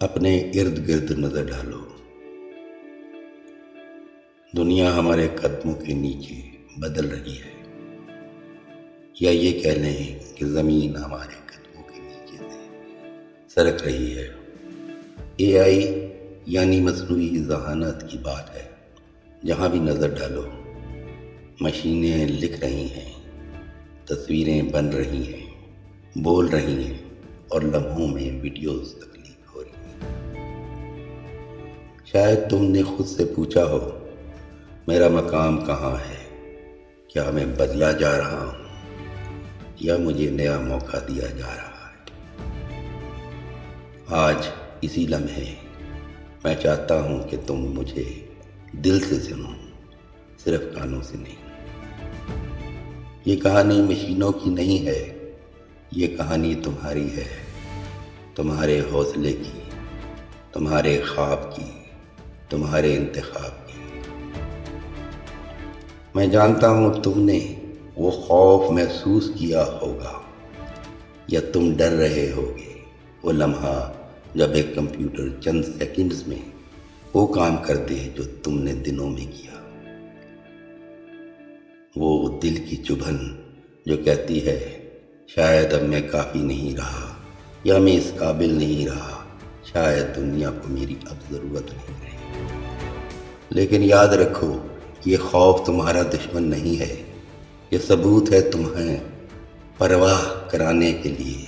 اپنے ارد گرد نظر ڈالو، دنیا ہمارے قدموں کے نیچے بدل رہی ہے، یا یہ کہہ لیں کہ زمین ہمارے قدموں کے نیچے سے سرک رہی ہے۔ اے آئی یعنی مصنوعی ذہانت کی بات ہے۔ جہاں بھی نظر ڈالو، مشینیں لکھ رہی ہیں، تصویریں بن رہی ہیں، بول رہی ہیں، اور لمحوں میں ویڈیوز تخلیق ہو رہی ہیں۔ شاید تم نے خود سے پوچھا ہو، میرا مقام کہاں ہے؟ کیا میں بدلا جا رہا ہوں یا مجھے نیا موقع دیا جا رہا ہے؟ آج اسی لمحے میں چاہتا ہوں کہ تم مجھے دل سے سنو، صرف کانوں سے نہیں۔ یہ کہانی مشینوں کی نہیں ہے، یہ کہانی تمہاری ہے، تمہارے حوصلے کی، تمہارے خواب کی، تمہارے انتخاب کی۔ میں جانتا ہوں تم نے وہ خوف محسوس کیا ہوگا، یا تم ڈر رہے ہوگے، وہ لمحہ جب ایک کمپیوٹر چند سیکنڈز میں وہ کام کر دے جو تم نے دنوں میں کیا۔ وہ دل کی چبھن جو کہتی ہے شاید اب میں کافی نہیں رہا، یا میں اس قابل نہیں رہا، شاید دنیا کو میری اب ضرورت نہیں رہی۔ لیکن یاد رکھو، یہ خوف تمہارا دشمن نہیں ہے، یہ ثبوت ہے تمہیں پرواہ کرانے کے لیے۔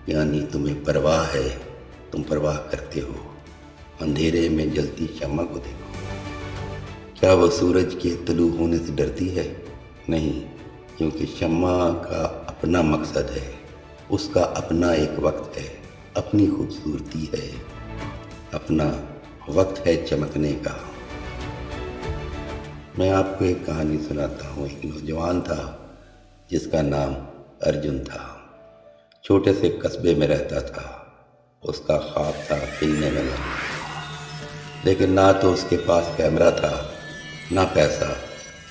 یعنی تمہیں پرواہ ہے، تم پرواہ کرتے ہو۔ اندھیرے میں جلتی شمع کو دیکھو، کیا وہ سورج کے طلوع ہونے سے ڈرتی ہے؟ نہیں، کیونکہ شمع کا اپنا مقصد ہے، اس کا اپنا ایک وقت ہے، اپنی خوبصورتی ہے، اپنا وقت ہے چمکنے کا۔ میں آپ کو ایک کہانی سناتا ہوں۔ ایک نوجوان تھا جس کا نام ارجن تھا، چھوٹے سے قصبے میں رہتا تھا۔ اس کا خواب تھا فلمیں بنانا، لیکن نہ تو اس کے پاس کیمرہ تھا، نہ پیسہ،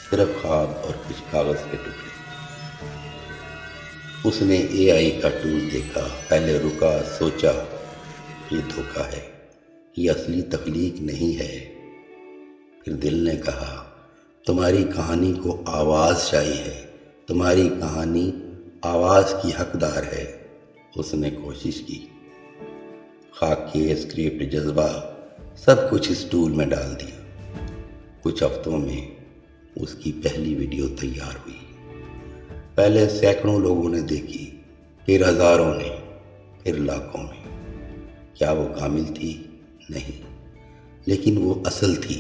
صرف خواب اور کچھ کاغذ کے ٹکڑے۔ اس نے اے آئی کا ٹول دیکھا، پہلے رکا، سوچا یہ دھوکہ ہے، یہ اصلی تخلیق نہیں ہے۔ پھر دل نے کہا تمہاری کہانی کو آواز چاہیے، تمہاری کہانی آواز کی حقدار ہے۔ اس نے کوشش کی، خاکے، اسکرپٹ، جذبہ، سب کچھ اس ٹول میں ڈال دیا۔ کچھ ہفتوں میں اس کی پہلی ویڈیو تیار ہوئی۔ پہلے سینکڑوں لوگوں نے دیکھی، پھر ہزاروں نے، پھر لاکھوں میں۔ کیا وہ کامل تھی؟ نہیں، لیکن وہ اصل تھی،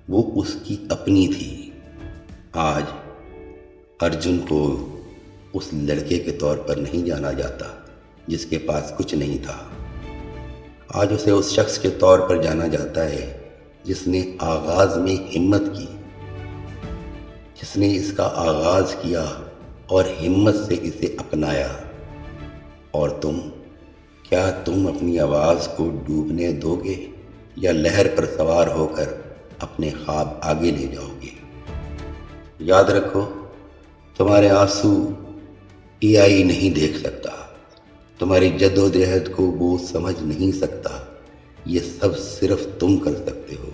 وہ اس کی اپنی تھی۔ آج ارجن کو اس لڑکے کے طور پر نہیں جانا جاتا جس کے پاس کچھ نہیں تھا۔ آج اسے اس شخص کے طور پر جانا جاتا ہے جس نے آغاز میں ہمت کی، جس نے اس کا آغاز کیا اور ہمت سے اسے اپنایا۔ اور تم، کیا تم اپنی آواز کو ڈوبنے دو گے یا لہر پر سوار ہو کر اپنے خواب آگے لے جاؤ گے؟ یاد رکھو، تمہارے آنسو اے آئی نہیں دیکھ سکتا، تمہاری جد و جہد کو وہ سمجھ نہیں سکتا۔ یہ سب صرف تم کر سکتے ہو۔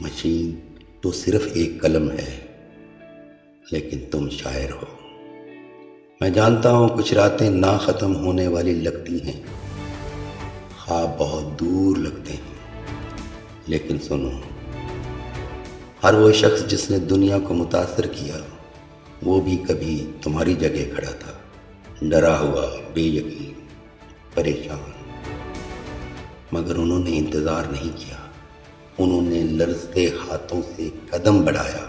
مشین تو صرف ایک قلم ہے، لیکن تم شاعر ہو۔ میں جانتا ہوں کچھ راتیں نہ ختم ہونے والی لگتی ہیں، خواب بہت دور لگتے ہیں، لیکن سنو، ہر وہ شخص جس نے دنیا کو متاثر کیا، وہ بھی کبھی تمہاری جگہ کھڑا تھا، ڈرا ہوا، بے یقین، پریشان، مگر انہوں نے انتظار نہیں کیا۔ انہوں نے لرزتے ہاتھوں سے قدم بڑھایا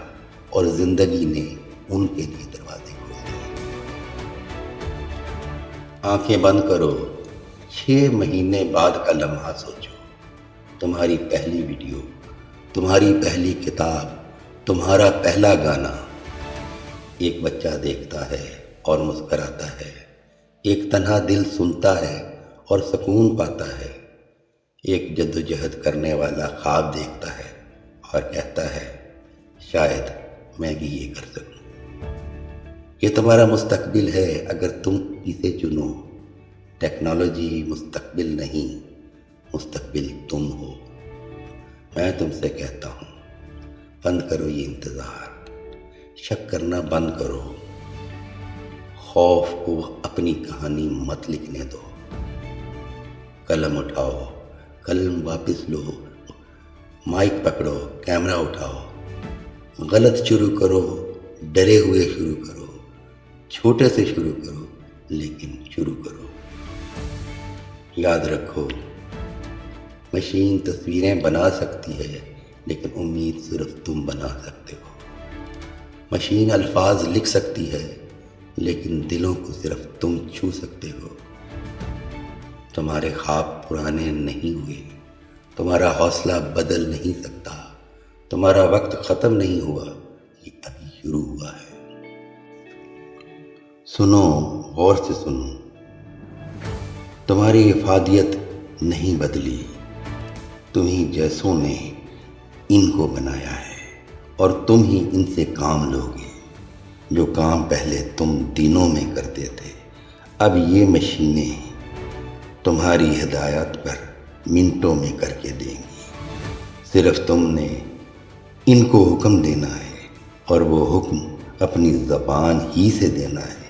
اور زندگی نے ان کے لیے دروازے کھول دیے۔ آنکھیں بند کرو، 6 مہینے بعد کا لمحہ سوچو، تمہاری پہلی ویڈیو، تمہاری پہلی کتاب، تمہارا پہلا گانا۔ ایک بچہ دیکھتا ہے اور مسکراتا ہے، ایک تنہا دل سنتا ہے اور سکون پاتا ہے، ایک جدوجہد کرنے والا خواب دیکھتا ہے اور کہتا ہے شاید میں بھی یہ کر سکوں۔ یہ تمہارا مستقبل ہے اگر تم اسے چنو۔ ٹیکنالوجی مستقبل نہیں، مستقبل تم ہو۔ میں تم سے کہتا ہوں بند کرو یہ انتظار، شک کرنا بند کرو، خوف کو اپنی کہانی مت لکھنے دو۔ قلم اٹھاؤ، قلم واپس لو، مائک پکڑو، کیمرہ اٹھاؤ، غلط شروع کرو، ڈرے ہوئے شروع کرو، چھوٹے سے شروع کرو، لیکن شروع کرو۔ یاد رکھو، مشین تصویریں بنا سکتی ہے لیکن امید صرف تم بنا سکتے ہو۔ مشین الفاظ لکھ سکتی ہے لیکن دلوں کو صرف تم چھو سکتے ہو۔ تمہارے خواب پرانے نہیں ہوئے، تمہارا حوصلہ بدل نہیں سکتا، تمہارا وقت ختم نہیں ہوا، یہ ابھی شروع ہوا ہے۔ سنو، غور سے سنو، تمہاری افادیت نہیں بدلی، تمہیں جیسوں نے ان کو بنایا ہے اور تم ہی ان سے کام لوگے۔ جو کام پہلے تم دنوں میں کرتے تھے، اب یہ مشینیں تمہاری ہدایت پر منٹوں میں کر کے دیں گی۔ صرف تم نے ان کو حکم دینا ہے اور وہ حکم اپنی زبان ہی سے دینا ہے،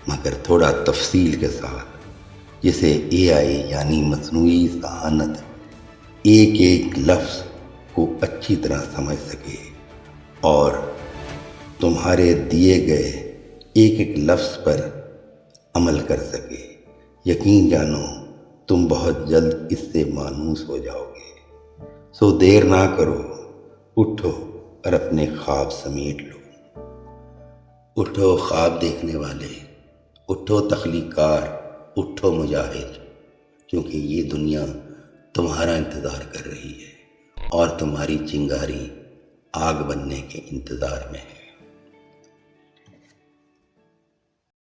مگر تھوڑا تفصیل کے ساتھ، جسے اے آئی یعنی مصنوعی ذہانت ایک ایک لفظ کو اچھی طرح سمجھ سکے اور تمہارے دیے گئے ایک ایک لفظ پر عمل کر سکے۔ یقین جانو، تم بہت جلد اس سے مانوس ہو جاؤ گے۔ سو دیر نہ کرو، اٹھو اور اپنے خواب سمیٹ لو۔ اٹھو خواب دیکھنے والے، اٹھو تخلیق کار، اٹھو مجاہد، کیونکہ یہ دنیا تمہارا انتظار کر رہی ہے اور تمہاری چنگاری آگ بننے کے انتظار میں ہے۔